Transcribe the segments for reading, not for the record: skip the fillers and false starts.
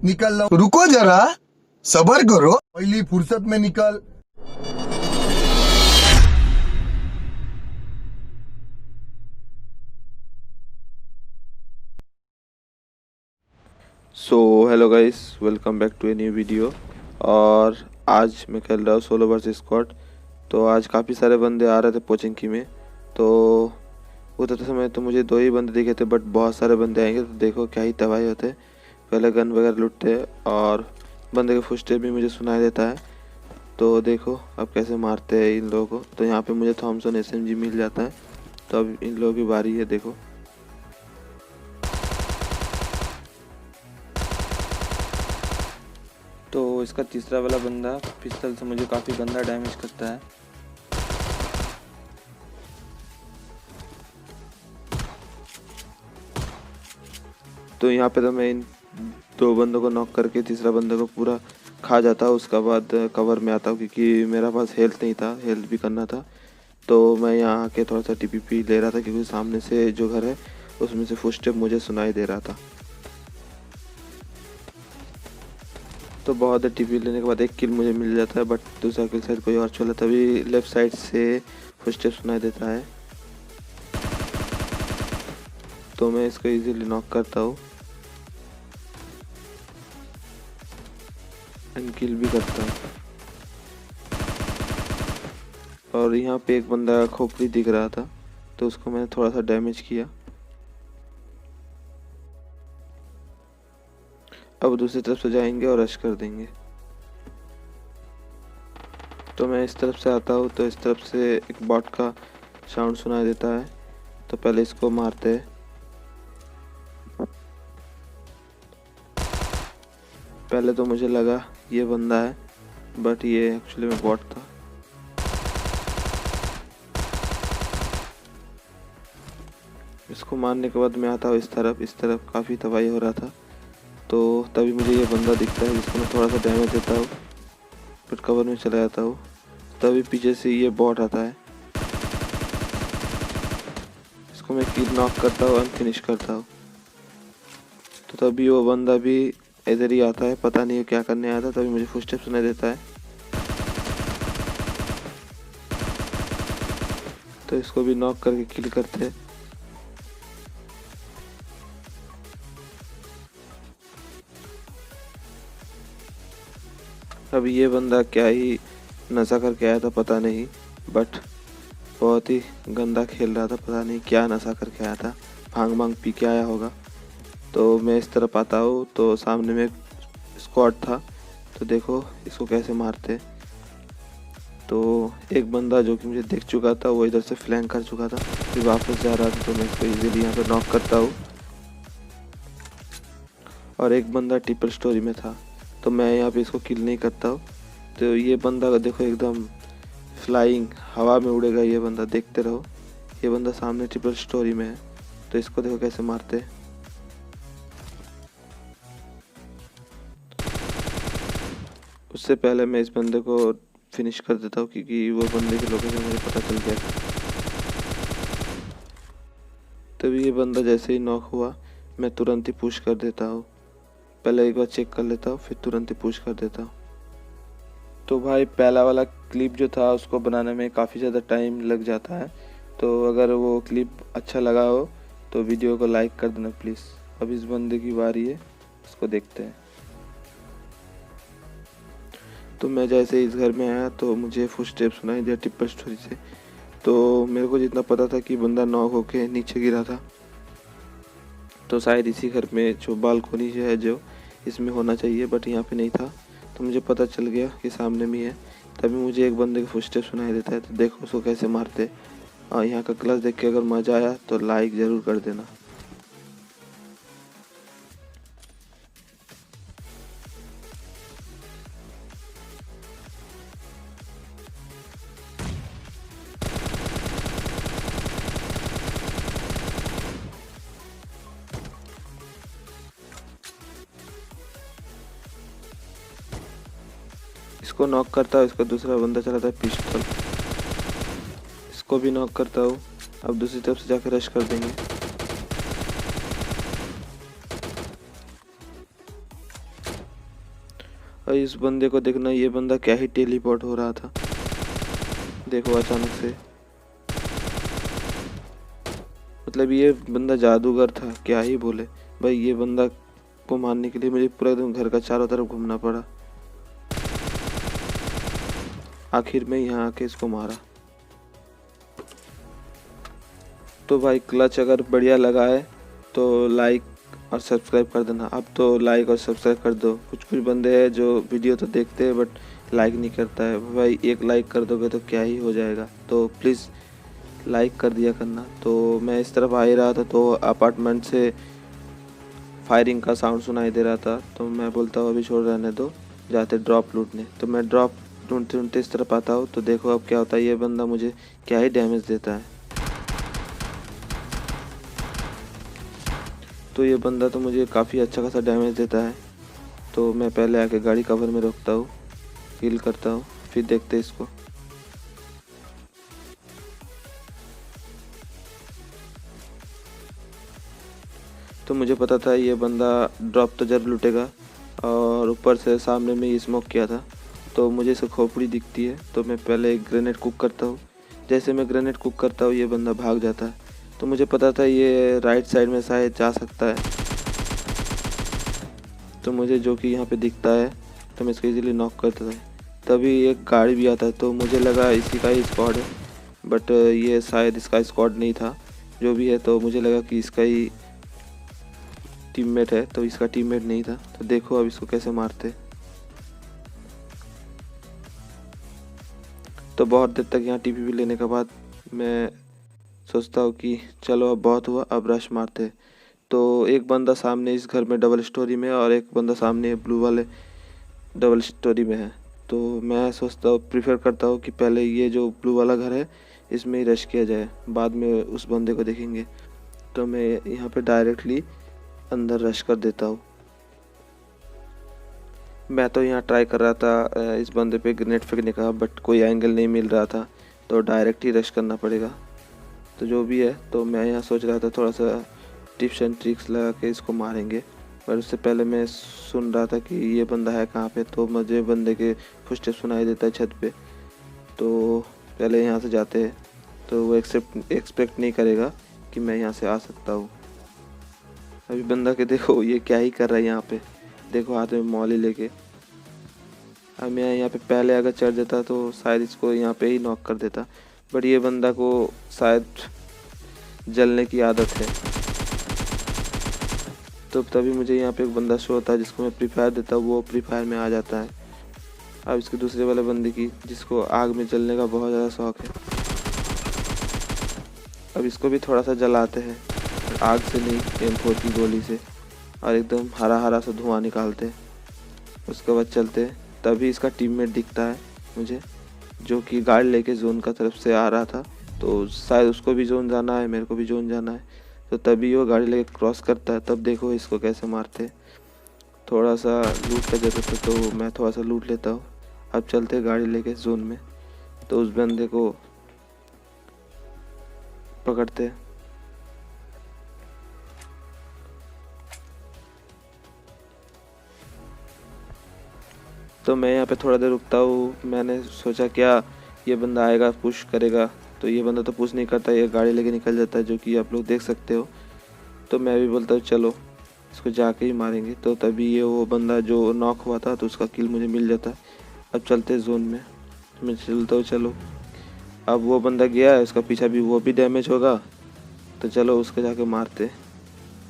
निकल रहा हूँ। रुको जरा, सबर करो, पहली फुर्सत में निकल। So hello guys, welcome back to a new video. और आज मैं खेल रहा हूँ सोलो वर्सेस स्क्वाड। तो आज काफ़ी सारे बंदे आ रहे थे पोचिंकी में। तो उतरते समय तो मुझे दो ही बंदे दिखे थे, बट बहुत सारे बंदे आएंगे तो देखो क्या ही तबाही होते। पहले गन वगैरह लूटते और बंदे के फुटस्टेप भी मुझे सुनाई देता है। तो देखो अब कैसे मारते हैं इन लोगों को। तो यहाँ पे मुझे थॉमसन SMG मिल जाता है। तो अब इन लोगों की बारी है। देखो तो इसका तीसरा वाला बंदा पिस्टल से मुझे काफ़ी गंदा डैमेज करता है। तो यहाँ पे तो मैं इन दो बंदों को नॉक करके तीसरा बंदे को पूरा खा जाता हूँ। उसके बाद कवर में आता हूँ क्योंकि मेरा पास हेल्थ नहीं था, हेल्थ भी करना था। तो मैं यहाँ आके थोड़ा सा TPP ले रहा था क्योंकि सामने से जो घर है उसमें से फुटस्टेप मुझे सुनाई दे रहा था। तो बहुत देर TPP लेने के बाद एक किल मुझे मिल जाता है, बट दूसरा किल शायद कोई और चला, तभी लेफ्ट साइड से फुटस्टेप सुनाई देता है। तो मैं इसको इजीली नॉक करता हूँ एंड किल भी करता हूँ। और यहाँ पे एक बंदा खोपड़ी दिख रहा था तो उसको मैंने थोड़ा सा डैमेज किया। अब दूसरी तरफ से जाएंगे और रश कर देंगे। तो मैं इस तरफ से आता हूँ तो इस तरफ से एक बॉट का साउंड सुनाई देता है। तो पहले इसको मारते हैं। पहले तो मुझे लगा ये बंदा है, बट ये एक्चुअली में बॉट था। इसको मारने के बाद मैं आता हूँ इस तरफ काफ़ी तबाही हो रहा था। तो तभी मुझे ये बंदा दिखता है जिसको मैं थोड़ा सा डैमेज देता हूँ, फिर कवर में चला जाता हूँ। तभी पीछे से ये बॉट आता है, इसको मैं किल नॉक करता हूँ, अनफिनिश करता हूँ। तो तभी वो बंदा भी इधर ही आता है, पता नहीं क्या करने आया था। तभी मुझे फुटस्टेप सुनाई देता है, तो इसको भी नॉक करके किल करते हैं। अब ये बंदा क्या ही नशा करके आया था पता नहीं, बट बहुत ही गंदा खेल रहा था। पता नहीं क्या नशा करके आया था, भांग भांग पी के आया होगा। तो मैं इस तरफ आता हूँ तो सामने में एक स्क्वाड था। तो देखो इसको कैसे मारते। तो एक बंदा जो कि मुझे देख चुका था वो इधर से फ्लैंक कर चुका था, फिर वापस जा रहा था। तो मैं इसको इजीली यहाँ पे नॉक करता हूँ। और एक बंदा ट्रिपल स्टोरी में था तो मैं यहाँ पे इसको किल नहीं करता हूँ। तो ये बंदा देखो एकदम फ्लाइंग हवा में उड़ेगा ये बंदा, देखते रहो। ये बंदा सामने ट्रिपल स्टोरी में है, तो इसको देखो कैसे मारते हैं। उससे पहले मैं इस बंदे को फिनिश कर देता हूँ क्योंकि वो बंदे की लोकेशन मुझे पता चल गया था। तभी ये बंदा जैसे ही नॉक हुआ मैं तुरंत ही पुश कर देता हूँ। पहले एक बार चेक कर लेता हूँ, फिर तुरंत ही पुश कर देता हूँ। तो भाई पहला वाला क्लिप जो था उसको बनाने में काफ़ी ज़्यादा टाइम लग जाता है। तो अगर वो क्लिप अच्छा लगा हो तो वीडियो को लाइक कर देना प्लीज़। अब इस बंदे की बारी है, उसको देखते हैं। तो मैं जैसे इस घर में आया तो मुझे फुटस्टेप सुनाई दिया ट्रिपल स्टोरी से। तो मेरे को जितना पता था कि बंदा नॉक होके नीचे गिरा था, तो शायद इसी घर में जो बालकोनी है जो इसमें होना चाहिए, बट यहाँ पे नहीं था। तो मुझे पता चल गया कि सामने में है। तभी मुझे एक बंदे का फुटस्टेप सुनाई देता है। तो देखो उसको कैसे मारते। और यहाँ का क्लास देख के अगर मज़ा आया तो लाइक ज़रूर कर देना। इसको नॉक करता हूँ, इसका दूसरा बंदा चलाता है पिस्टल, इसको भी नॉक करता हूँ। अब दूसरी तरफ से जाकर रश कर देंगे। और इस बंदे को देखना, ये बंदा क्या ही टेलीपोर्ट हो रहा था, देखो अचानक से। मतलब ये बंदा जादूगर था, क्या ही बोले भाई। ये बंदा को मारने के लिए मुझे पूरा एकदम घर का चारों तरफ घूमना पड़ा। आखिर में यहाँ आके इसको मारा। तो भाई क्लच अगर बढ़िया लगा है तो लाइक और सब्सक्राइब कर देना। अब तो लाइक और सब्सक्राइब कर दो। कुछ कुछ बंदे हैं जो वीडियो तो देखते हैं बट लाइक नहीं करता है। भाई एक लाइक कर दोगे तो क्या ही हो जाएगा, तो प्लीज़ लाइक कर दिया करना। तो मैं इस तरफ आ ही रहा था तो अपार्टमेंट से फायरिंग का साउंड सुनाई दे रहा था, तो मैं बोलता हूँ अभी छोड़ रहने दो, जाते ड्रॉप लूटने। तो मैं ड्रॉप ढूंढते ढूंढते इस तरफ आता हूँ, तो देखो अब क्या होता है। ये बंदा मुझे क्या ही डैमेज देता है। तो ये बंदा तो मुझे काफ़ी अच्छा खासा डैमेज देता है। तो मैं पहले आके गाड़ी कवर में रोकता हूँ, हील करता हूँ, फिर देखते इसको। तो मुझे पता था ये बंदा ड्रॉप तो जरूर लूटेगा, और ऊपर से सामने में ये स्मोक किया था तो मुझे इसकी खोपड़ी दिखती है। तो मैं पहले एक ग्रेनेड कुक करता हूँ। जैसे मैं ग्रेनेड कुक करता हूँ ये बंदा भाग जाता है। तो मुझे पता था ये राइट साइड में शायद जा सकता है, तो मुझे जो कि यहाँ पे दिखता है तो मैं इसको इजीली नॉक करता था। तभी एक गाड़ी भी आता है, तो मुझे लगा इसी का ही स्क्वाड है, बट ये शायद इसका स्क्वाड नहीं था। जो भी है, तो मुझे लगा कि इसका ही टीममेट है, तो इसका टीममेट नहीं था। तो देखो अब इसको कैसे मारते। तो बहुत देर तक यहाँ टीपीपी लेने के बाद मैं सोचता हूँ कि चलो अब बहुत हुआ, अब रश मारते। तो एक बंदा सामने इस घर में डबल स्टोरी में, और एक बंदा सामने ब्लू वाले डबल स्टोरी में है। तो मैं सोचता हूँ, प्रीफर करता हूँ कि पहले ये जो ब्लू वाला घर है इसमें ही रश किया जाए, बाद में उस बंदे को देखेंगे। तो मैं यहाँ पे डायरेक्टली अंदर रश कर देता हूँ। मैं तो यहाँ ट्राई कर रहा था इस बंदे पे ग्रेनेड फेंकने का, बट कोई एंगल नहीं मिल रहा था, तो डायरेक्ट ही रश करना पड़ेगा। तो जो भी है, तो मैं यहाँ सोच रहा था थोड़ा सा टिप्स एंड ट्रिक्स लगा के इसको मारेंगे। पर उससे पहले मैं सुन रहा था कि ये बंदा है कहाँ पे, तो मुझे बंदे के फुटस्टेप सुनाई देता है छत पे। तो पहले यहाँ से जाते हैं, तो वो एक्सपेक्ट नहीं करेगा कि मैं यहाँ से आ सकता हूँ। अभी बंदा के देखो ये क्या ही कर रहा है यहाँ पे, देखो हाथ में मौली लेके। अब मैं यहाँ पे पहले अगर चढ़ जाता तो शायद इसको यहाँ पे ही नॉक कर देता, बट ये बंदा को शायद जलने की आदत है। तो तभी मुझे यहाँ पे एक बंदा शो होता है जिसको मैं फ्री फायर देता हूँ, वो फ्री फायर में आ जाता है। अब इसके दूसरे वाले बंदे की, जिसको आग में जलने का बहुत ज़्यादा शौक है, अब इसको भी थोड़ा सा जलाते हैं, आग से नहीं, M4 की गोली से, और एकदम हरा हरा सा धुआं निकालते हैं। उसके बाद चलते हैं। तभी इसका टीममेट दिखता है मुझे, जो कि गाड़ी लेके जोन का तरफ से आ रहा था। तो शायद उसको भी जोन जाना है, मेरे को भी जोन जाना है। तो तभी वो गाड़ी लेके क्रॉस करता है। तब देखो इसको कैसे मारते। थोड़ा सा लूट का जरूरत है तो मैं थोड़ा सा लूट लेता हूँ। अब चलते गाड़ी लेके जोन में, तो उस बंदे को पकड़ते। तो मैं यहाँ पे थोड़ा देर रुकता हूँ। मैंने सोचा क्या ये बंदा आएगा पुश करेगा, तो ये बंदा तो पुश नहीं करता, ये गाड़ी लेके निकल जाता है, जो कि आप लोग देख सकते हो। तो मैं भी बोलता हूँ चलो इसको जाके ही मारेंगे। तो तभी ये वो बंदा जो नॉक हुआ था तो उसका किल मुझे मिल जाता है। अब चलते जोन में, मैं चलता हूँ। चलो अब वो बंदा गया है, उसका पीछा भी, वो भी डैमेज होगा, तो चलो उसको जाके मारते।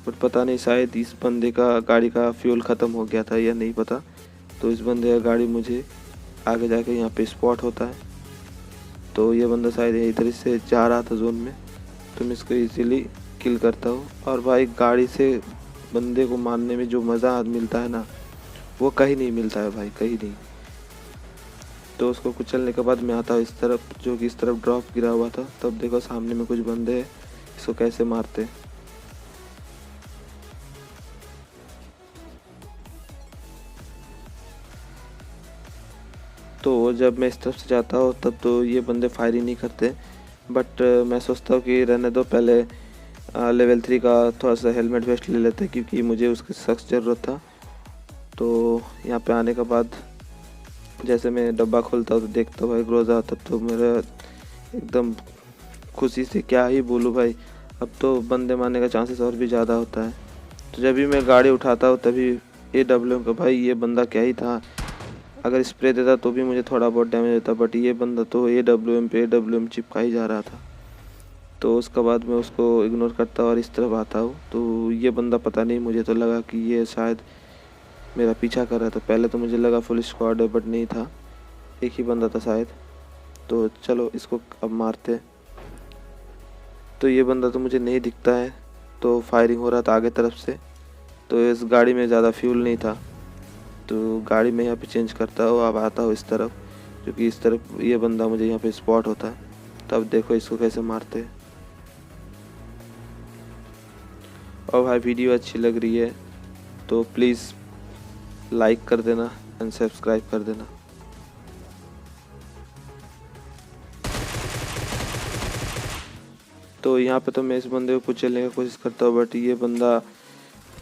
बट पता नहीं शायद इस बंदे का गाड़ी का फ्यूल ख़त्म हो गया था या नहीं पता। तो इस बंदे का गाड़ी मुझे आगे जाके यहाँ पे स्पॉट होता है। तो ये बंदा शायद इधर से जा रहा था जोन में, तो मैं इसको इजीली किल करता हूँ। और भाई गाड़ी से बंदे को मारने में जो मज़ा मिलता है ना, वो कहीं नहीं मिलता है भाई, कहीं नहीं। तो उसको कुचलने के बाद मैं आता हूँ इस तरफ, जो कि इस तरफ ड्रॉप गिरा हुआ था। तब देखो सामने में कुछ बंदे हैं, इसको कैसे मारते। तो जब मैं इस तरफ से जाता हूँ तब तो ये बंदे फायर ही नहीं करते, बट मैं सोचता हूँ कि रहने दो, पहले लेवल 3 का थोड़ा सा हेलमेट वेस्ट ले लेते हैं, क्योंकि मुझे उसकी सख्त ज़रूरत था। तो यहाँ पे आने के बाद जैसे मैं डब्बा खोलता हूँ तो देखता हूँ भाई ग्रोजा होता, तो मेरा एकदम खुशी से क्या ही बोलूँ भाई। अब तो बंदे मारने का चांसेस और भी ज़्यादा होता है। तो जब भी मैं गाड़ी उठाता हूँ तभी AWM का भाई ये बंदा क्या ही था, अगर स्प्रे देता तो भी मुझे थोड़ा बहुत डैमेज होता, बट ये बंदा तो AWM पे AWM चिपका ही जा रहा था। तो उसके बाद मैं उसको इग्नोर करता और इस तरफ आता हूँ, तो ये बंदा पता नहीं, मुझे तो लगा कि ये शायद मेरा पीछा कर रहा था। पहले तो मुझे लगा फुल स्क्वाड है, बट नहीं था, एक ही बंदा था शायद। तो चलो इसको अब मारते हैं। तो ये बंदा तो मुझे नहीं दिखता है, तो फायरिंग हो रहा था आगे तरफ से। तो इस गाड़ी में ज़्यादा फ्यूल नहीं था, तो गाड़ी में यहाँ पे चेंज करता हूँ, अब आता हूँ इस तरफ, क्योंकि इस तरफ ये बंदा मुझे यहाँ पे स्पॉट होता है। तब देखो इसको कैसे मारते हैं। और भाई वीडियो अच्छी लग रही है तो प्लीज़ लाइक कर देना एंड सब्सक्राइब कर देना। तो यहाँ पे तो मैं इस बंदे को कुचलने की कोशिश करता हूँ, बट ये बंदा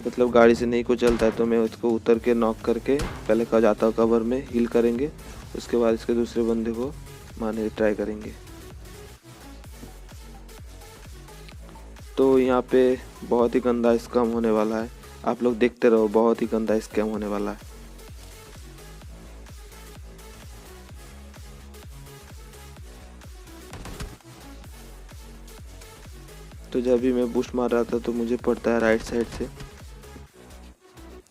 मतलब गाड़ी से नहीं कुचलता है। तो मैं उसको उतर के नॉक करके पहले का जाता हूँ कवर में, हील करेंगे, उसके बाद इसके दूसरे बंदे को मारने की ट्राई करेंगे। तो यहाँ पे बहुत ही गंदा स्कैम होने वाला है, आप लोग देखते रहो, बहुत ही गंदा स्कैम होने वाला है। तो जब भी मैं बूस्ट मार रहा था तो मुझे पड़ता है राइट साइड से,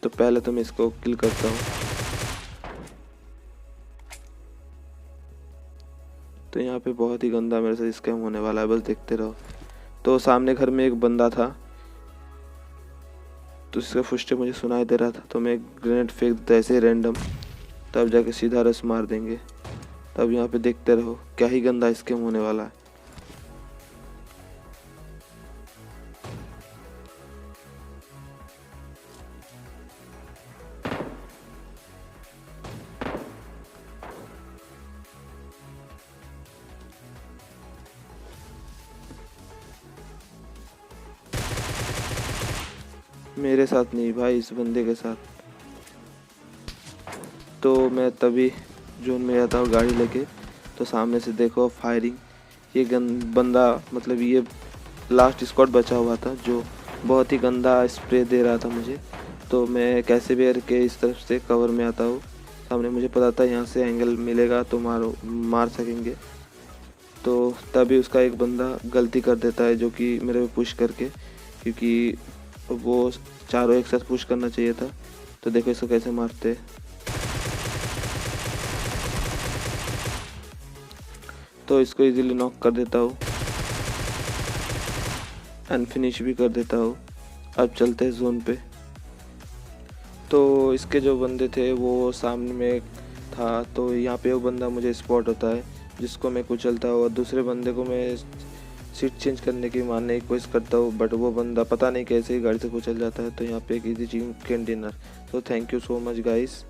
तो पहले तो मैं इसको किल करता हूँ। तो यहाँ पे बहुत ही गंदा मेरे साथ स्कैम होने वाला है, बस देखते रहो। तो सामने घर में एक बंदा था, तो इसका फुटस्टेप मुझे सुनाई दे रहा था, तो मैं ग्रेनेड फेंक देता ऐसे रैंडम, तब जाके सीधा रस मार देंगे। तब यहाँ पे देखते रहो, क्या ही गंदा स्कैम होने वाला है। मेरे साथ नहीं भाई, इस बंदे के साथ। तो मैं तभी जोन में जाता हूँ गाड़ी लेके, तो सामने से देखो फायरिंग। ये बंदा मतलब ये लास्ट स्क्वाड बचा हुआ था जो बहुत ही गंदा स्प्रे दे रहा था मुझे। तो मैं कैसे भी करके इस तरफ से कवर में आता हूँ, सामने मुझे पता था यहाँ से एंगल मिलेगा तो मार सकेंगे। तो तभी उसका एक बंदा गलती कर देता है, जो कि मेरे पे पुश करके, क्योंकि वो चारों एक साथ पुश करना चाहिए था। तो देखो इसको कैसे मारते। तो इसको इजीली नॉक कर देता हूँ एंड फिनिश भी कर देता हूँ। अब चलते हैं जोन पे। तो इसके जो बंदे थे वो सामने में था, तो यहाँ पे वो बंदा मुझे स्पॉट होता है, जिसको मैं कुचलता हूँ, और दूसरे बंदे को मैं सीट चेंज करने की मारने की कोशिश करता हूँ, बट वो बंदा पता नहीं कैसे ही गाड़ी से कुचल जाता है। तो यहाँ पे एक इजी चिकन डिनर। तो thank you so much guys.